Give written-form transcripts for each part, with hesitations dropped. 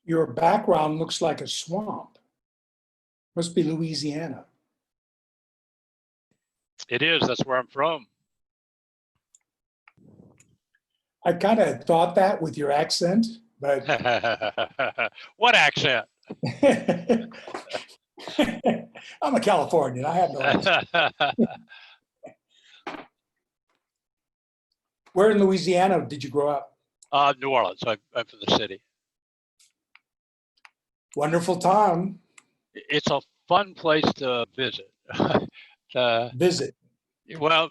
Your background looks like a swamp. Must be Louisiana. It is. That's where I'm from. I kind of thought that with your accent, but What accent? I'm a Californian. I have no accent. Where in Louisiana did you grow up? New Orleans. I'm from the city. Wonderful town. It's a fun place to visit. Visit. Well,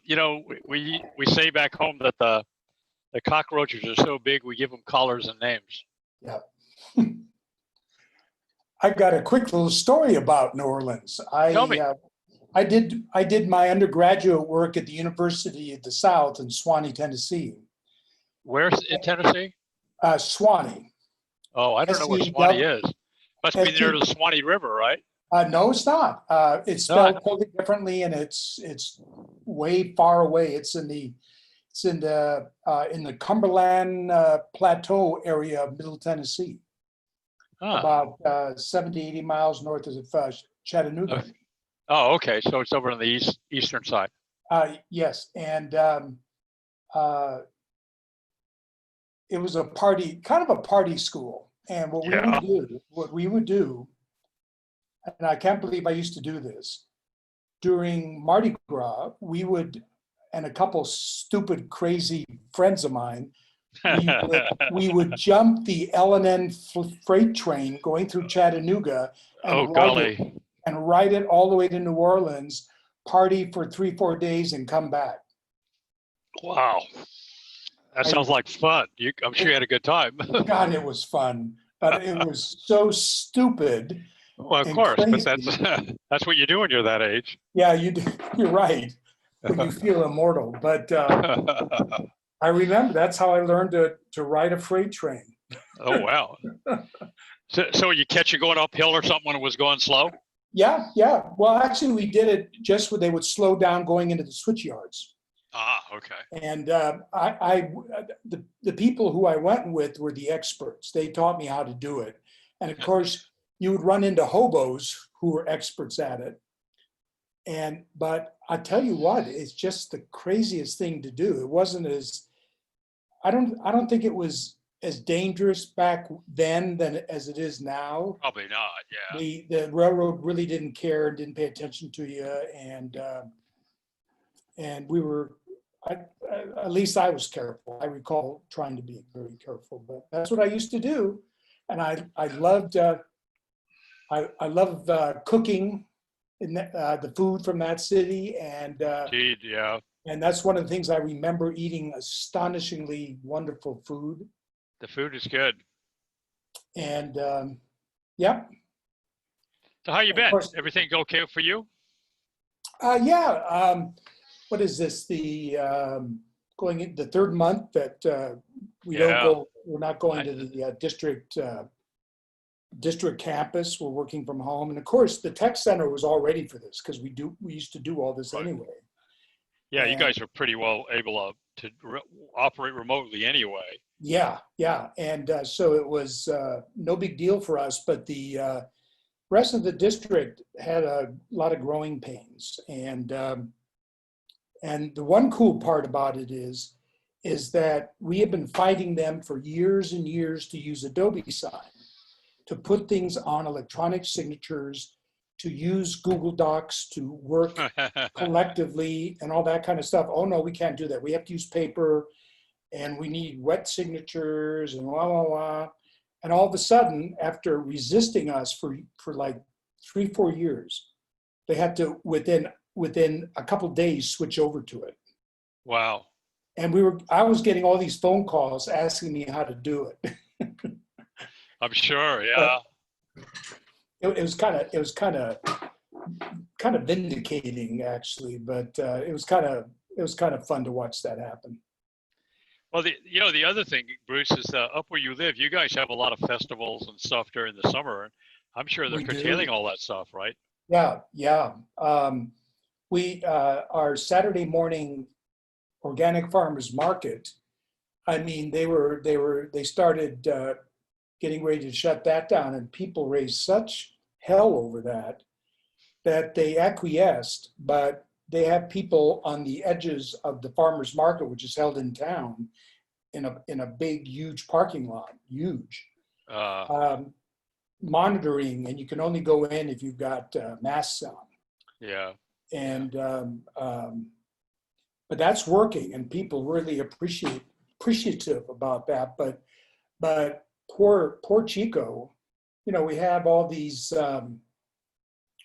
we say back home that the cockroaches are so big we give them collars and names. Yeah. I've got a quick little story about New Orleans. Tell me. I did my undergraduate work at the University of the South in Swanee, Tennessee. Where's in Tennessee? Swanee. Oh, I don't know what Swanee is. Must be near the Swanee River, right? No, it's not. It's spelled totally differently, and it's way far away. It's in the Cumberland Plateau area of Middle Tennessee, about 70, 80 miles north of Chattanooga. Oh, okay. So it's over on the eastern side. Yes, and it was kind of a party school. And what we would do, and I can't believe I used to do this, during Mardi Gras, and a couple stupid, crazy friends of mine, we would jump the L&N freight train going through Chattanooga and ride it all the way to New Orleans, party for 3-4 days and come back. Wow. That sounds like fun. I'm sure you had a good time. God, it was fun, but it was so stupid. Well, of course, crazy. But that's what you do when you're that age. Yeah, you're right. When you feel immortal. But I remember that's how I learned to ride a freight train. Oh, wow. So you catch it going uphill or something when it was going slow? Yeah. Well, actually, we did it just when they would slow down going into the switch yards. Ah, okay. And the people who I went with were the experts. They taught me how to do it. And of course, you would run into hobos who were experts at it. But I tell you what, it's just the craziest thing to do. It wasn't I don't think it was as dangerous back then as it is now. Probably not, yeah. The railroad really didn't care, didn't pay attention to you, and we were, at least I was careful. I recall trying to be very careful, but that's what I used to do. And I loved cooking in the food from that city, and indeed, yeah. And that's one of the things I remember, eating astonishingly wonderful food. The food is good. And yeah. So how you been? Everything okay for you? Yeah. What is this? Going into the third month that we're not going to the district campus. We're working from home, and of course the tech center was all ready for this because we used to do all this anyway. Yeah, you guys are pretty well able to operate remotely anyway. Yeah, and so it was no big deal for us, but the rest of the district had a lot of growing pains, and the one cool part about it is that we have been fighting them for years and years to use Adobe Sign, to put things on electronic signatures, to use Google Docs, to work collectively and all that kind of stuff. Oh no, we can't do that. We have to use paper, and we need wet signatures and blah, blah, blah. And all of a sudden, after resisting us for like 3-4 years, they had to, within a couple days, switch over to it. Wow. And I was getting all these phone calls asking me how to do it. I'm sure, yeah. It was kind of vindicating, actually, but it was kind of fun to watch that happen. Well, the other thing, Bruce, is up where you live, you guys have a lot of festivals and stuff during the summer, and I'm sure they're curtailing all that stuff, right? Yeah. Our Saturday morning organic farmers market, I mean, they started getting ready to shut that down, and people raised such hell over that they acquiesced, but they have people on the edges of the farmers market, which is held in town in a big, huge parking lot, huge, monitoring, and you can only go in if you've got masks on. Yeah. And but that's working, and people really appreciative about that. But poor Chico, we have all these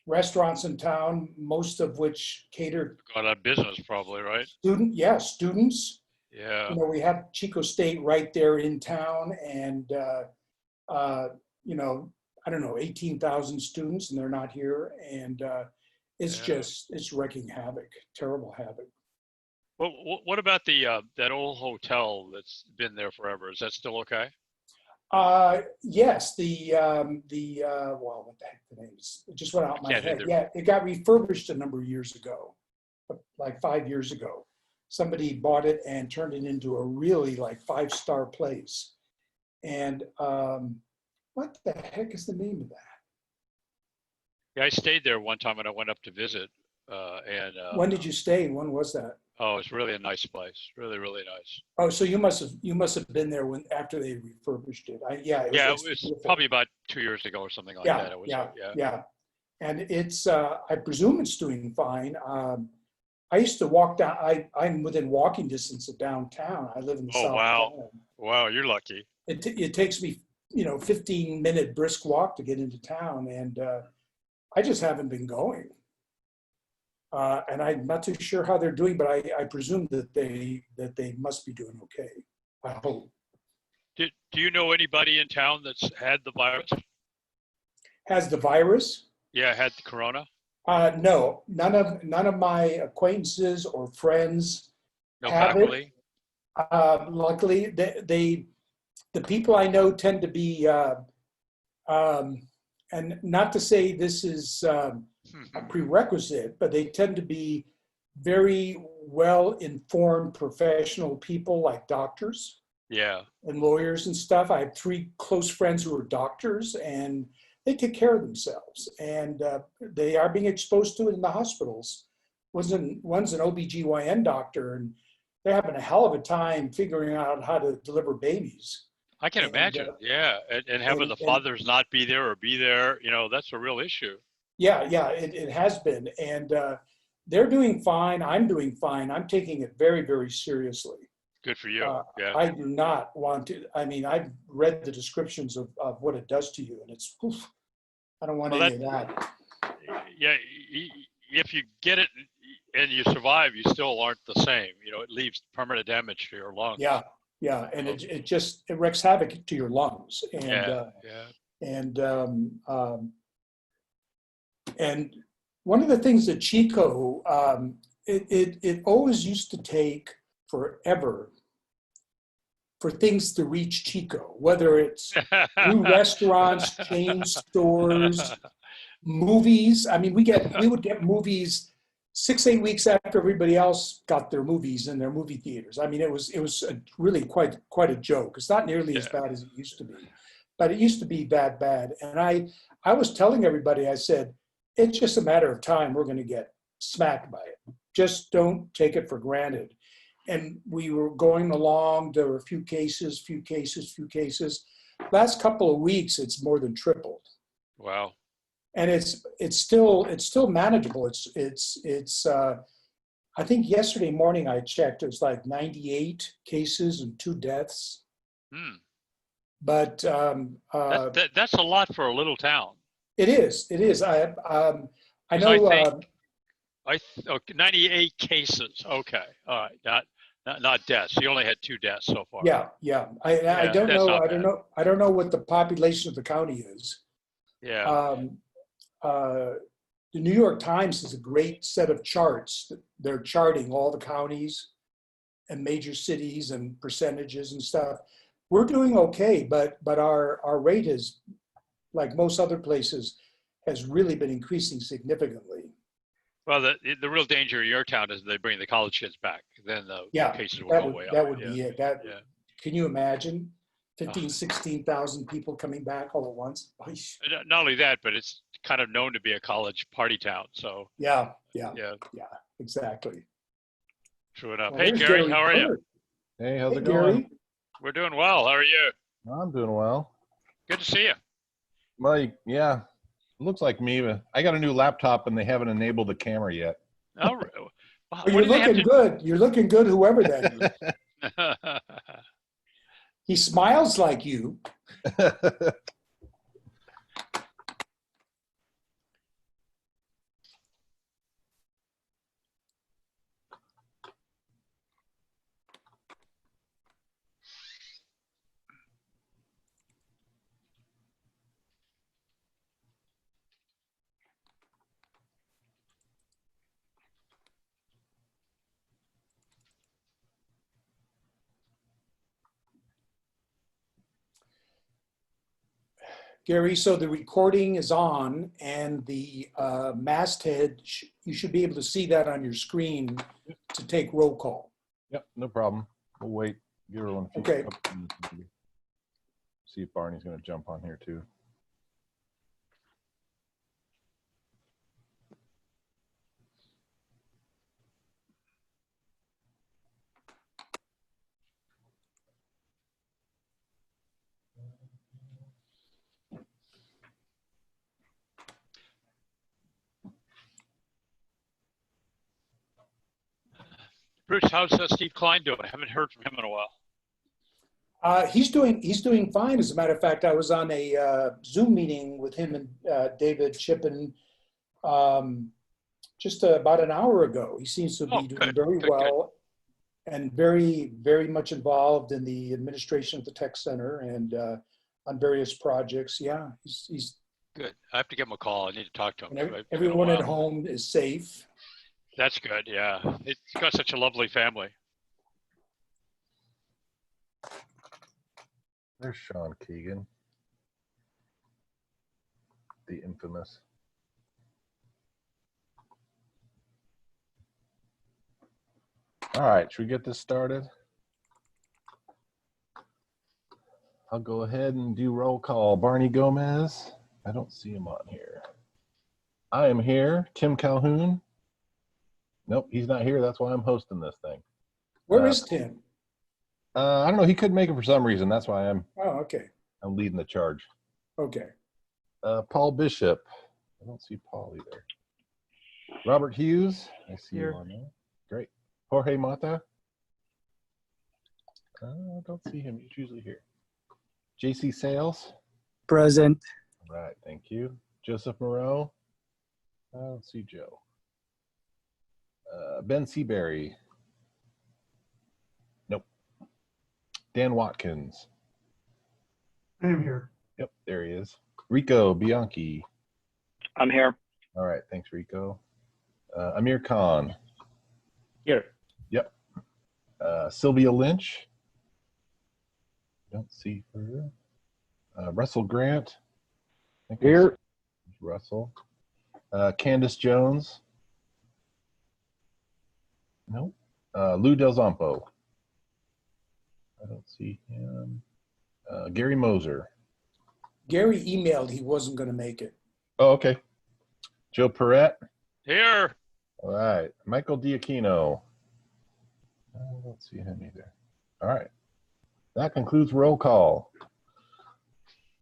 restaurants in town, most of which cater Got out of business probably, right? students. Yeah. We have Chico State right there in town, and I don't know, 18,000 students, and they're not here, and it's wreaking havoc, terrible havoc. Well, what about that old hotel that's been there forever? Is that still okay? Yes, well, what the heck the name is? It just went out my head. Either. Yeah, it got refurbished a number of years ago, like 5 years ago. Somebody bought it and turned it into a really like 5-star place. And what the heck is the name of that? Yeah, I stayed there one time when I went up to visit. When did you stay? When was that? Oh, it's really a nice place. Really, really nice. Oh, so you must have been there after they refurbished it. It was probably about 2 years ago or something like that. It was, yeah. And it's I presume it's doing fine. I used to walk down. I'm within walking distance of downtown. I live in the south. Wow! Wow, you're lucky. It takes me 15-minute brisk walk to get into town, and I just haven't been going. And I'm not too sure how they're doing, but I presume that they must be doing okay. I hope. Do you know anybody in town that's had the virus? Has the virus? Yeah, had the corona. No, none of my acquaintances or friends No have faculty. it. Luckily, the people I know tend to be, and not to say this is a prerequisite, but they tend to be very well-informed professional people like doctors. Yeah. And lawyers and stuff. I have 3 close friends who are doctors, and they take care of themselves, and they are being exposed to it in the hospitals. One's an OBGYN doctor, and they're having a hell of a time figuring out how to deliver babies. I can imagine. Yeah. And having the fathers not be there or be there, that's a real issue. Yeah, it has been. And they're doing fine. I'm doing fine. I'm taking it very, very seriously. Good for you. Yeah. I do not want to. I mean, I've read the descriptions of what it does to you, and it's, I don't want any of that. Yeah. If you get it and you survive, you still aren't the same. It leaves permanent damage to your lungs. Yeah. And it wreaks havoc to your lungs. And, and one of the things that Chico, it always used to take forever for things to reach Chico, whether it's new restaurants, chain stores, movies. I mean, we would get movies 6-8 weeks after everybody else got their movies in their movie theaters. I mean, it was really quite a joke. It's not nearly as bad as it used to be, but it used to be that bad. And I was telling everybody, I said, it's just a matter of time. We're going to get smacked by it. Just don't take it for granted. And we were going along. There were a few cases. Last couple of weeks, it's more than tripled. Wow. And it's still manageable. It's I think yesterday morning I checked, it was like 98 cases and 2 deaths. But that's a lot for a little town. It is. I know. 98 cases. Okay. All right. Not deaths. You only had 2 deaths so far. Yeah. I don't know. I don't know what the population of the county is. Yeah. The New York Times has a great set of charts. They're charting all the counties and major cities and percentages and stuff. We're doing okay, but our rate is, like most other places, has really been increasing significantly. Well, the real danger in your town is they bring the college kids back. Then the cases will go way up. That would be it. Can you imagine? 15, 16,000 people coming back all at once. Oish. Not only that, but it's kind of known to be a college party town. So Yeah, yeah, exactly. true enough. Well, Hey, there's Gary, how are you? Bird. Hey, how's Hey, it going? Gary. We're doing well. How are you? I'm doing well. Good to see you. Well, yeah, looks like me, but I got a new laptop and they haven't enabled the camera yet. Oh, wow, Well, what you're do they have looking good. You're looking good, whoever that is. to? He smiles like you. Gary, so the recording is on and the masthead, you should be able to see that on your screen to take roll call. Yep, no problem. We'll wait. Give her one. Okay. See if Barney's going to jump on here too. Bruce, how's Steve Klein doing? I haven't heard from him in a while. He's doing fine. As a matter of fact, I was on a Zoom meeting with him and David Shippen just about an hour ago. He seems to be doing very well and very, very much involved in the administration of the tech center and on various projects. Yeah, he's Good. I have to give him a call. I need to talk to him. everyone at home is safe. That's good. Yeah. It's got such a lovely family. There's Sean Keegan, the infamous. All right, should we get this started? I'll go ahead and do roll call. Barney Gomez. I don't see him on here. I am here. Tim Calhoun. Nope, he's not here. That's why I'm hosting this thing. Where is Tim? I don't know. He couldn't make it for some reason. That's why I'm Okay. leading the charge. Okay. Paul Bishop. I don't see Paul either. Robert Hughes. I see you on there. Great. Jorge Mata. I don't see him. He's usually here. JC Sales. Present. All right. Thank you. Joseph Moreau. I don't see Joe. Ben Seabury. Nope. Dan Watkins. I am here. Yep, there he is. Rico Bianchi. I'm here. All right, thanks, Rico. Amir Khan. Here. Yep. Sylvia Lynch. Don't see her. Russell Grant. I think Here. Russell. Candace Jones. Nope. Lou Del Zompo. I don't see him. Gary Moser. Gary emailed he wasn't going to make it. Oh, okay. Joe Perrette. Here. All right. Michael Diaquino. I don't see him either. All right. That concludes roll call.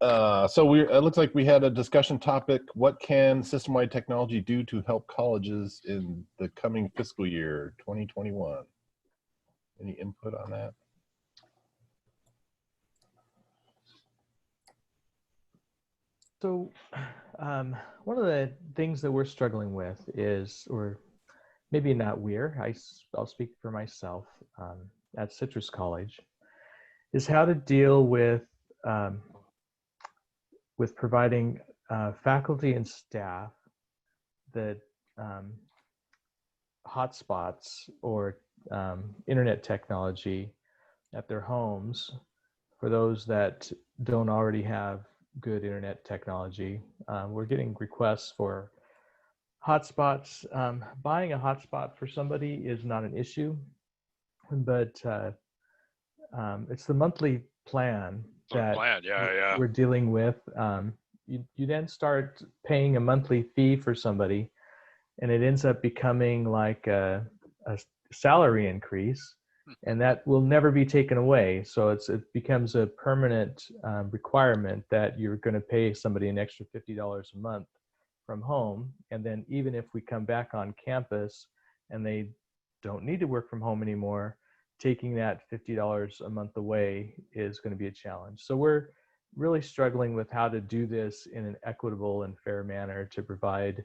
So it looks like we had a discussion topic. What can system-wide technology do to help colleges in the coming fiscal year 2021? Any input on that? So one of the things that we're struggling with is, or maybe not I'll speak for myself at Citrus College, is how to deal with providing faculty and staff that hotspots or internet technology at their homes for those that don't already have good internet technology. We're getting requests for hotspots. Buying a hotspot for somebody is not an issue, but it's the monthly plan Sort of that plan. Yeah. we're dealing with. You then start paying a monthly fee for somebody, and it ends up becoming like a salary increase, and that will never be taken away. So it becomes a permanent requirement that you're going to pay somebody an extra $50 a month from home. And then even if we come back on campus and they don't need to work from home anymore, taking that $50 a month away is going to be a challenge. So we're really struggling with how to do this in an equitable and fair manner to provide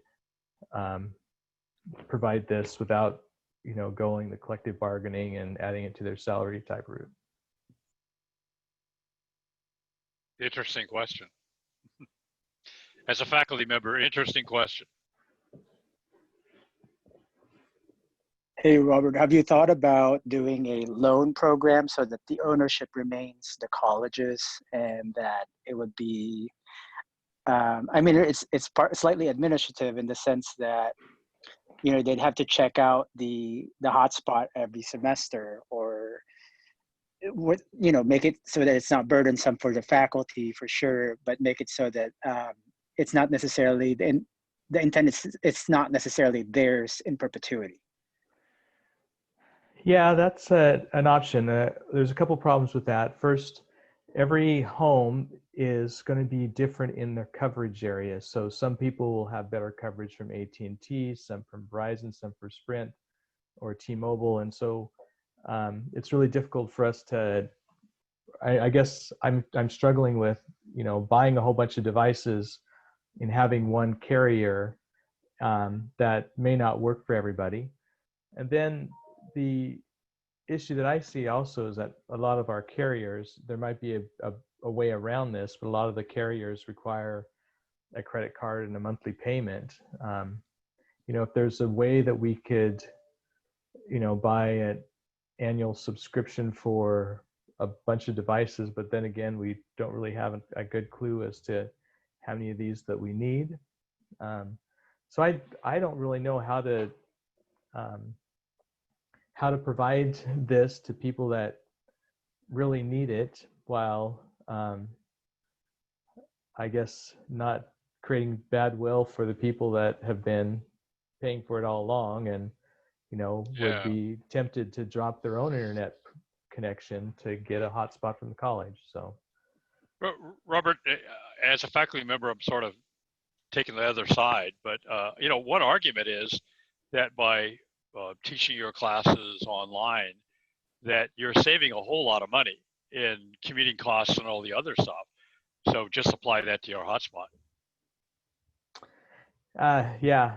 this without, going the collective bargaining and adding it to their salary type route. Interesting question. As a faculty member, interesting question. Hey, Robert, have you thought about doing a loan program so that the ownership remains the colleges and that it would be, it's slightly administrative in the sense that, they'd have to check out the hotspot every semester, or make it so that it's not burdensome for the faculty for sure, but make it so that it's not necessarily, the intent is it's not necessarily theirs in perpetuity. Yeah, that's an option. There's a couple problems with that. First, every home is going to be different in their coverage area. So some people will have better coverage from AT&T, some from Verizon, some for Sprint or T-Mobile. And so it's really difficult for us to, I guess I'm struggling with, buying a whole bunch of devices and having one carrier that may not work for everybody. And then the issue that I see also is that a lot of our carriers, there might be a way around this, but a lot of the carriers require a credit card and a monthly payment. If there's a way that we could, buy an annual subscription for a bunch of devices, but then again, we don't really have a good clue as to how many of these that we need. So I don't really know how to provide this to people that really need it while I guess not creating bad will for the people that have been paying for it all along and would be tempted to drop their own internet connection to get a hotspot from the college. So Robert, as a faculty member, I'm sort of taking the other side, but one argument is that by teaching your classes online, that you're saving a whole lot of money in commuting costs and all the other stuff. So just apply that to your hotspot. Yeah,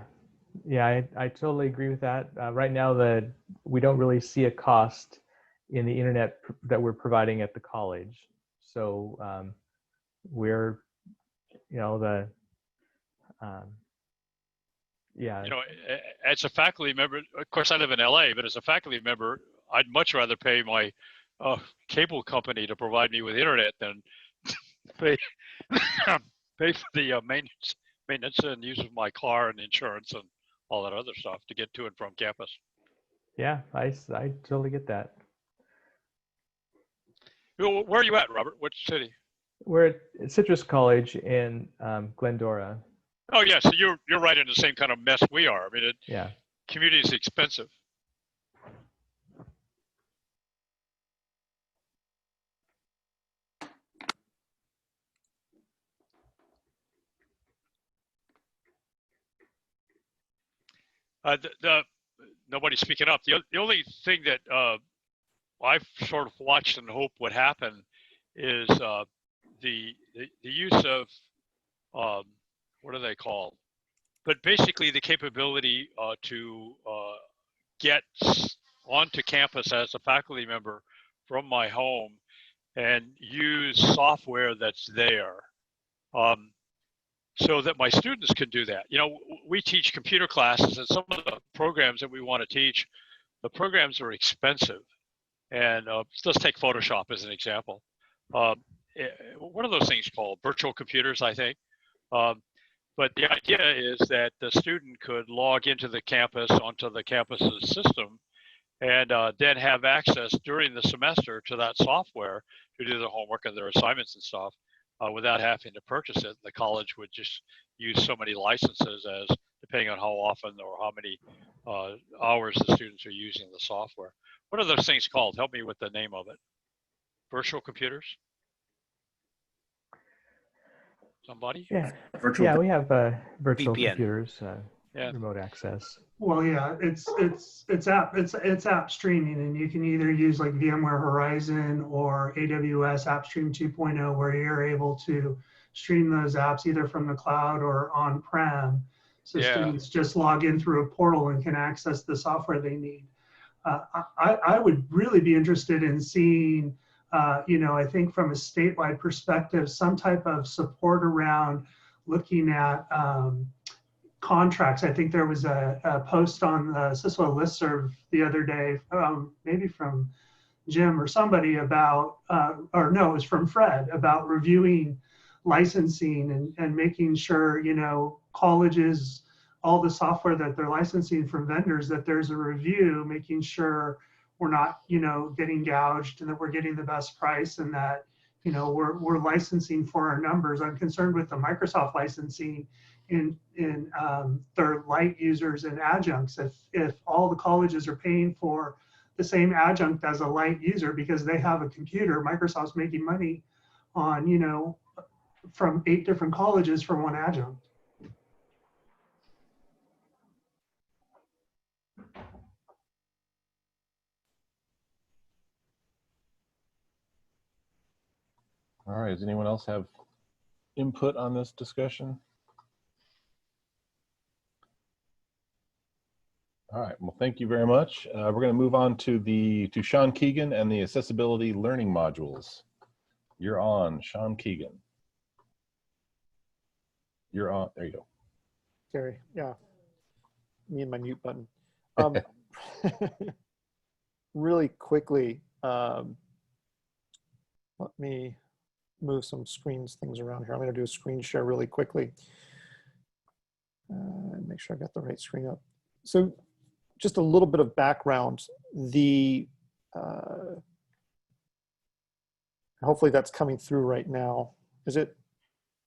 I totally agree with that. Right now, we don't really see a cost in the internet that we're providing at the college. So we're, as a faculty member, of course I live in LA, but as a faculty member, I'd much rather pay my cable company to provide me with internet than pay for the maintenance and use of my car and insurance and all that other stuff to get to and from campus. Yeah, I totally get that. Where are you at, Robert? Which city? We're at Citrus College in Glendora. Oh yeah, so you're right in the same kind of mess we are. I mean, Yeah. Community is expensive. Nobody's speaking up. The only thing that I've sort of watched and hope would happen is the use of what are they called? But basically the capability to get onto campus as a faculty member from my home and use software that's there. So that my students can do that. We teach computer classes, and some of the programs that we want to teach, the programs are expensive. And let's take Photoshop as an example. What are those things called? Virtual computers, I think. But the idea is that the student could log into the campus, onto the campus's system, and then have access during the semester to that software to do their homework and their assignments and stuff without having to purchase it. The college would just use so many licenses as depending on how often or how many hours the students are using the software. What are those things called? Help me with the name of it. Virtual computers? Somebody? Yeah, Virtual yeah, we have virtual VPN. computers, Yeah. remote access. Well, yeah, it's app streaming, and you can either use like VMware Horizon or AWS AppStream 2.0, where you're able to stream those apps either from the cloud or on-prem. So Yeah. students just log in through a portal and can access the software they need. I would really be interested in seeing, I think from a statewide perspective, some type of support around looking at contracts. I think there was a post on the CISWA listserv the other day, maybe from Jim or somebody about, or no, it was from Fred, about reviewing licensing and making sure, colleges, all the software that they're licensing from vendors, that there's a review, making sure we're not, getting gouged and that we're getting the best price, and that, we're licensing for our numbers. I'm concerned with the Microsoft licensing in their light users and adjuncts. If all the colleges are paying for the same adjunct as a light user because they have a computer, Microsoft's making money on, from 8 different colleges for one adjunct. All right, does anyone else have input on this discussion? All right, well, thank you very much. We're going to move on to Sean Keegan and the accessibility learning modules. You're on, Sean Keegan. You're on, there you go. Gary, yeah, me and my mute button. Really quickly, let me move some things around here. I'm going to do a screen share really quickly and make sure I got the right screen up. So just a little bit of background. Hopefully that's coming through right now. Is it?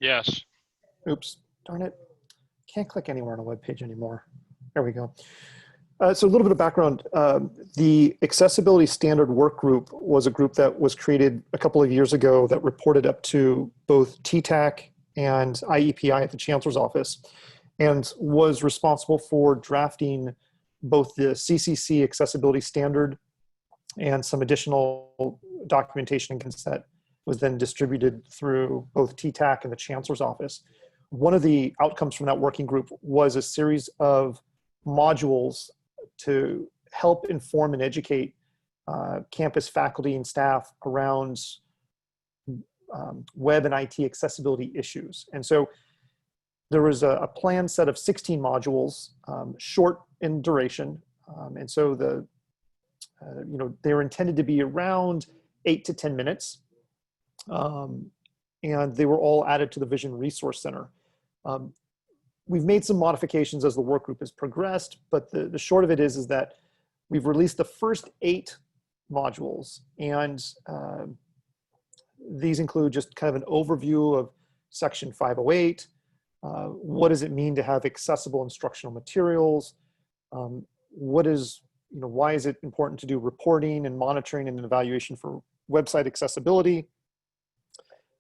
Yes. Oops, darn it. Can't click anywhere on a web page anymore. There we go. So a little bit of background. The Accessibility Standard Work Group was a group that was created a couple of years ago that reported up to both TTAC and IEPI at the Chancellor's Office, and was responsible for drafting both the CCC Accessibility Standard and some additional documentation and consent was then distributed through both TTAC and the Chancellor's Office. One of the outcomes from that working group was a series of modules to help inform and educate campus faculty and staff around web and IT accessibility issues. And so there was a planned set of 16 modules, short in duration. And so they were intended to be around 8 to 10 minutes. And they were all added to the Vision Resource Center. We've made some modifications as the work group has progressed, but the short of it is that we've released the first 8 modules, and these include just kind of an overview of Section 508. What does it mean to have accessible instructional materials? Why is it important to do reporting and monitoring and evaluation for website accessibility?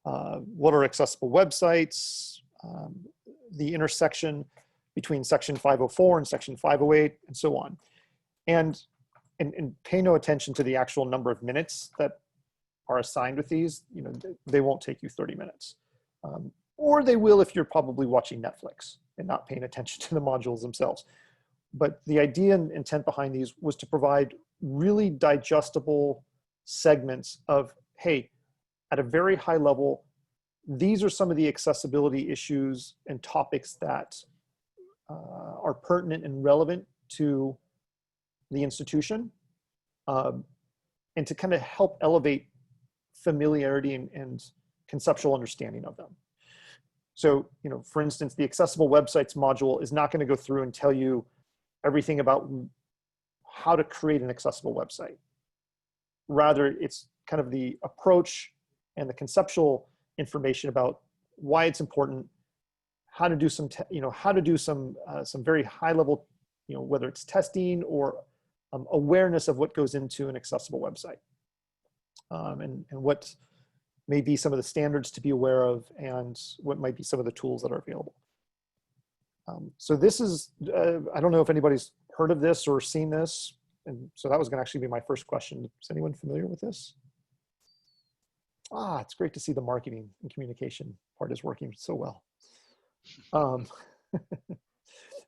What are accessible websites? The intersection between Section 504 and Section 508, and so on. And pay no attention to the actual number of minutes that are assigned with these. They won't take you 30 minutes. Or they will if you're probably watching Netflix and not paying attention to the modules themselves. But the idea and intent behind these was to provide really digestible segments of, hey, at a very high level, these are some of the accessibility issues and topics that are pertinent and relevant to the institution, and to kind of help elevate familiarity and conceptual understanding of them. So, for instance, the accessible websites module is not going to go through and tell you everything about how to create an accessible website. Rather, it's kind of the approach and the conceptual information about why it's important, how to do some, how to do some very high level, whether it's testing or awareness of what goes into an accessible website, and what may be some of the standards to be aware of, and what might be some of the tools that are available. So this is, I don't know if anybody's heard of this or seen this. And so that was going to actually be my first question. Is anyone familiar with this? It's great to see the marketing and communication part is working so well.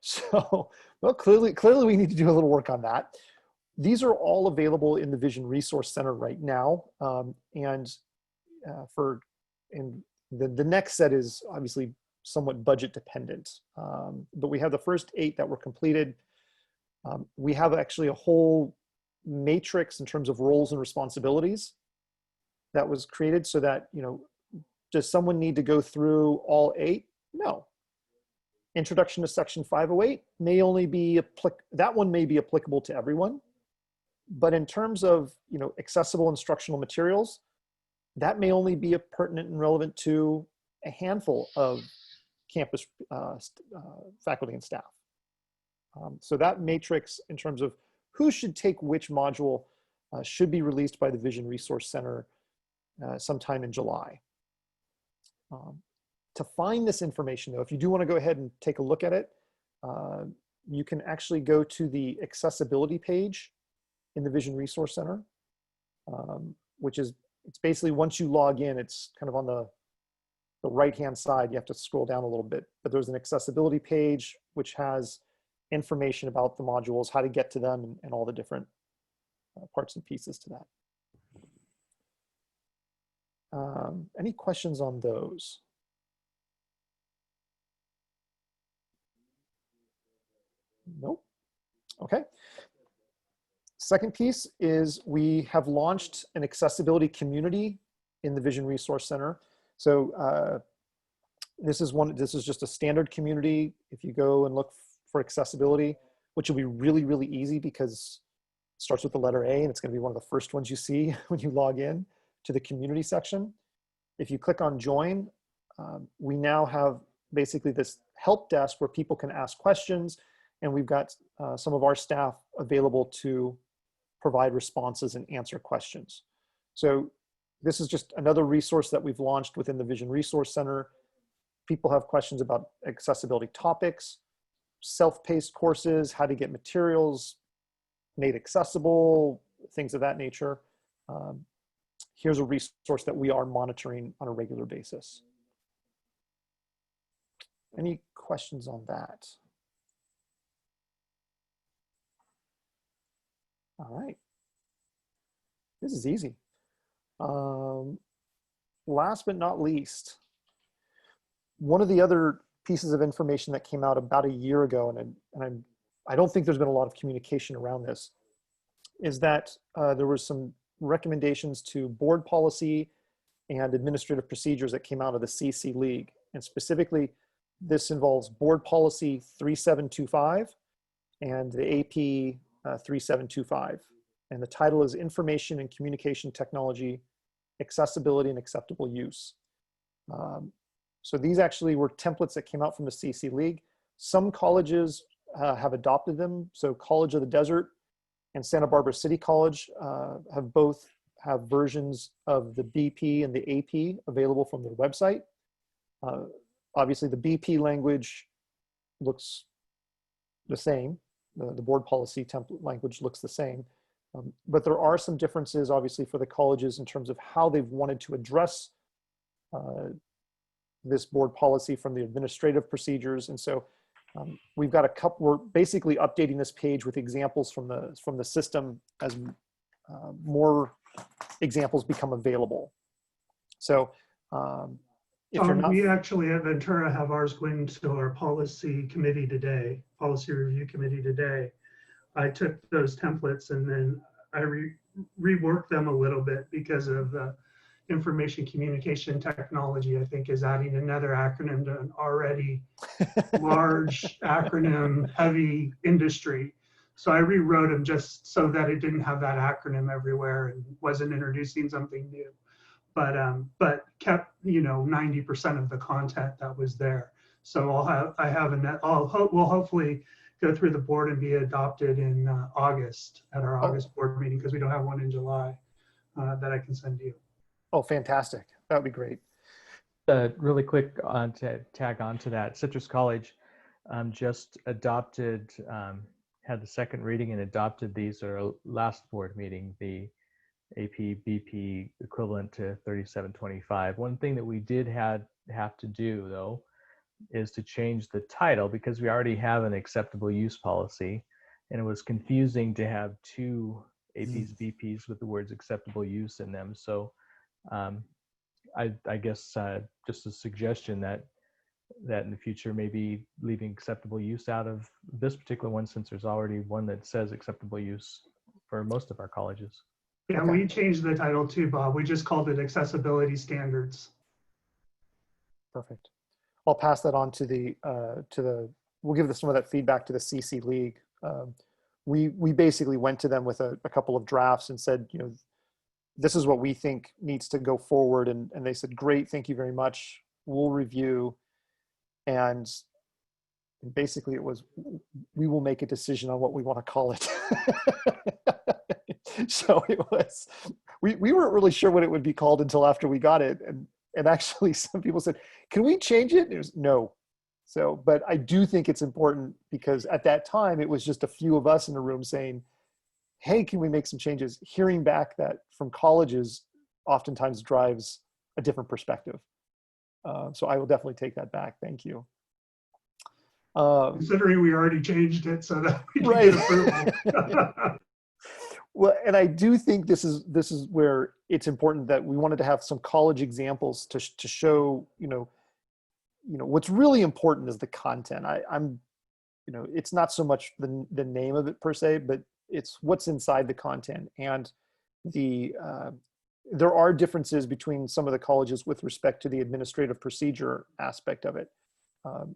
So, well, clearly we need to do a little work on that. These are all available in the Vision Resource Center right now. And the next set is obviously somewhat budget dependent. But we have the first 8 that were completed. We have actually a whole matrix in terms of roles and responsibilities that was created so that, does someone need to go through all 8? No. Introduction to Section 508 may only be, that one may be applicable to everyone. But in terms of, accessible instructional materials, that may only be pertinent and relevant to a handful of campus faculty and staff. So that matrix in terms of who should take which module should be released by the Vision Resource Center sometime in July. To find this information though, if you do want to go ahead and take a look at it, you can actually go to the accessibility page in the Vision Resource Center, which is, it's basically once you log in, it's kind of on the right-hand side. You have to scroll down a little bit, but there's an accessibility page which has information about the modules, how to get to them, and all the different parts and pieces to that. Any questions on those? Nope. Okay. Second piece is we have launched an accessibility community in the Vision Resource Center. So this is just a standard community. If you go and look for accessibility, which will be really, really easy because it starts with the letter A and it's going to be one of the first ones you see when you log in to the community section. If you click on join, we now have basically this help desk where people can ask questions, and we've got some of our staff available to provide responses and answer questions. So this is just another resource that we've launched within the Vision Resource Center. People have questions about accessibility topics, self-paced courses, how to get materials made accessible, things of that nature. Here's a resource that we are monitoring on a regular basis. Any questions on that? All right. This is easy. Last but not least, one of the other pieces of information that came out about a year ago, and I don't think there's been a lot of communication around this, is that there was some recommendations to board policy and administrative procedures that came out of the CC League. And specifically, this involves board policy 3725 and the AP 3725. And the title is Information and Communication Technology, Accessibility and Acceptable Use. So these actually were templates that came out from the CC League. Some colleges have adopted them. So College of the Desert and Santa Barbara City College have both have versions of the BP and the AP available from their website. Obviously the BP language looks the same. The board policy template language looks the same. But there are some differences obviously for the colleges in terms of how they've wanted to address this board policy from the administrative procedures. And so we've got a couple, we're basically updating this page with examples from the system as more examples become available. So if you're not— we actually at Ventura have ours going to our policy committee today, policy review committee today. I took those templates and then I reworked them a little bit because of the information communication technology, I think, is adding another acronym to an already large acronym heavy industry. So I rewrote them just so that it didn't have that acronym everywhere and wasn't introducing something new. But kept, 90% of the content that was there. So we'll hopefully go through the board and be adopted in August at our August board meeting, because we don't have one in July that I can send you. Oh, fantastic. That would be great. Really quick to tag on to that, Citrus College just adopted, had the second reading and adopted these at our last board meeting, the AP BP equivalent to 3725. One thing that we did have to do, though, is to change the title, because we already have an acceptable use policy, and it was confusing to have two APs BPs with the words acceptable use in them. So I guess just a suggestion that in the future, maybe leaving acceptable use out of this particular one, since there's already one that says acceptable use for most of our colleges. Yeah, Okay. we changed the title too, Bob. We just called it accessibility standards. Perfect. I'll pass that on to we'll give some of that feedback to the CC League. We basically went to them with a couple of drafts and said, this is what we think needs to go forward. And they said, great, thank you very much. We'll review. And basically it was, we will make a decision on what we want to call it. So it was, we weren't really sure what it would be called until after we got it. And actually some people said, can we change it? And it was no. So, but I do think it's important, because at that time it was just a few of us in the room saying, hey, can we make some changes? Hearing back that from colleges oftentimes drives a different perspective. So I will definitely take that back. Thank you. Considering we already changed it so that we can Right. get approval. Well, and I do think this is where it's important that we wanted to have some college examples to show, what's really important is the content. I'm it's not so much the name of it per se, but it's what's inside the content. And there are differences between some of the colleges with respect to the administrative procedure aspect of it,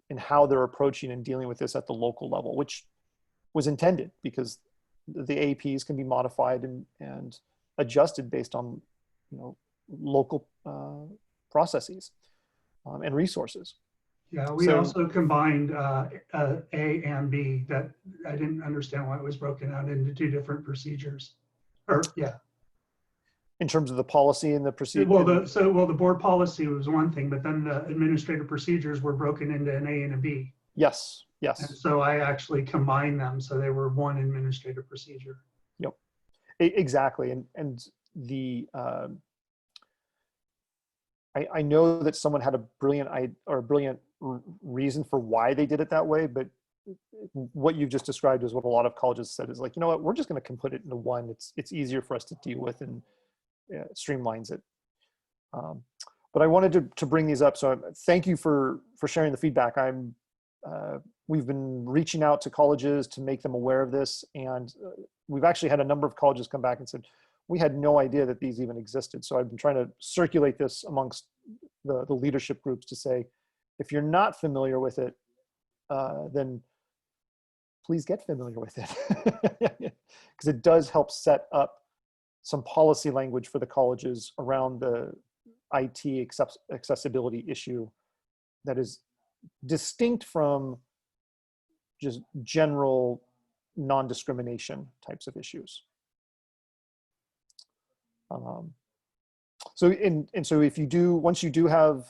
and how they're approaching and dealing with this at the local level, which was intended, because the APs can be modified and adjusted based on local processes and resources. Yeah, we So- also combined A and B. That I didn't understand why it was broken out into two different procedures. In terms of the policy and the procedure. Well, the board policy was one thing, but then the administrative procedures were broken into an A and a B. Yes. And so I actually combined them so they were one administrative procedure. Yep, exactly. And the I know that someone had a brilliant reason for why they did it that way, but what you've just described is what a lot of colleges said, is like, you know what, we're just going to put it into one. It's easier for us to deal with, and streamlines it. But I wanted to bring these up. So thank you for sharing the feedback. We've been reaching out to colleges to make them aware of this. And we've actually had a number of colleges come back and said, we had no idea that these even existed. So I've been trying to circulate this amongst the leadership groups to say, if you're not familiar with it, then please get familiar with it. Because it does help set up some policy language for the colleges around the IT accessibility issue that is distinct from just general non-discrimination types of issues. So if you do, once you do have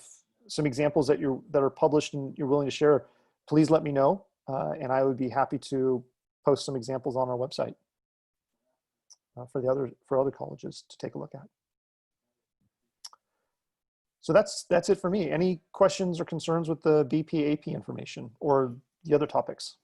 some examples that are published and you're willing to share, please let me know, and I would be happy to post some examples on our website for other colleges to take a look at. So that's it for me. Any questions or concerns with the BP AP information or the other topics?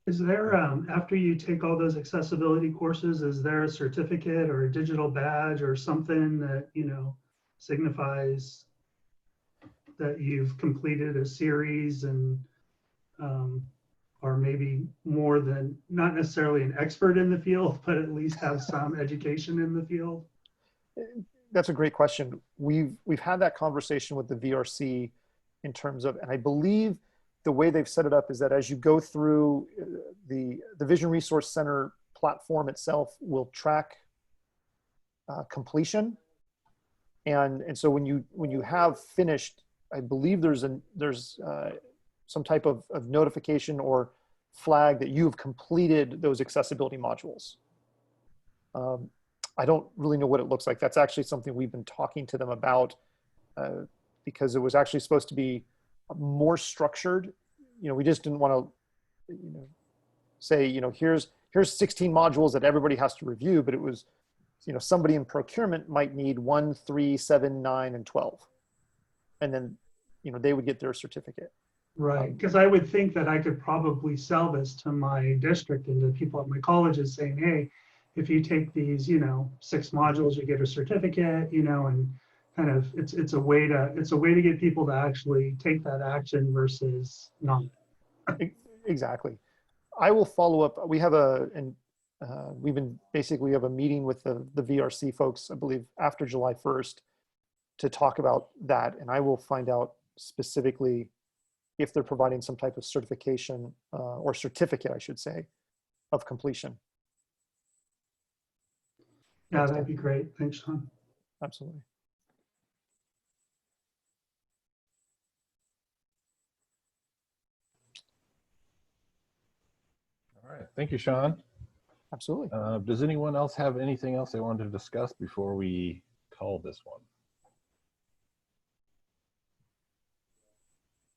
Is there, after you take all those accessibility courses, is there a certificate or a digital badge or something that, signifies that you've completed a series and, or maybe more than, not necessarily an expert in the field, but at least have some education in the field? that's a great question. We've had that conversation with the VRC in terms of, and I believe the way they've set it up is that as you go through the Vision Resource Center platform itself will track completion. And so when you have finished, I believe there's some type of notification or flag that you've completed those accessibility modules. I don't really know what it looks like. That's actually something we've been talking to them about because it was actually supposed to be more structured. You know, we just didn't want to, you know, say, you know, here's 16 modules that everybody has to review, but it was, you know, somebody in procurement might need 1, 3, 7, 9, and 12. And then, you know, they would get their certificate. Right, because I would think that I could probably sell this to my district and to people at my colleges saying, hey, if you take these, you know, 6 modules, you get a certificate, you know, and kind of it's a way to get people to actually take that action versus not. Exactly. I will follow up. We have we have a meeting with the VRC folks, I believe, after July 1st to talk about that. And I will find out specifically if they're providing some type of certification or certificate, I should say, of completion. Yeah, that'd be great. Thanks, Sean. Absolutely. All right. Thank you, Sean. Absolutely. Does anyone else have anything else they wanted to discuss before we call this one?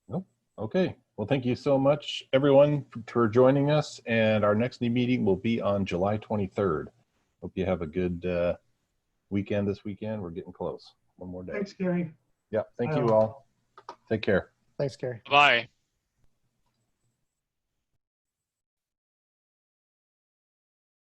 Nope. Okay. Well, thank you so much, everyone, for joining us. And our next meeting will be on July 23rd. Hope you have a good weekend this weekend. We're getting close. One more day. Thanks, Gary. Yeah. Thank you all. Take care. Thanks, Gary. Bye.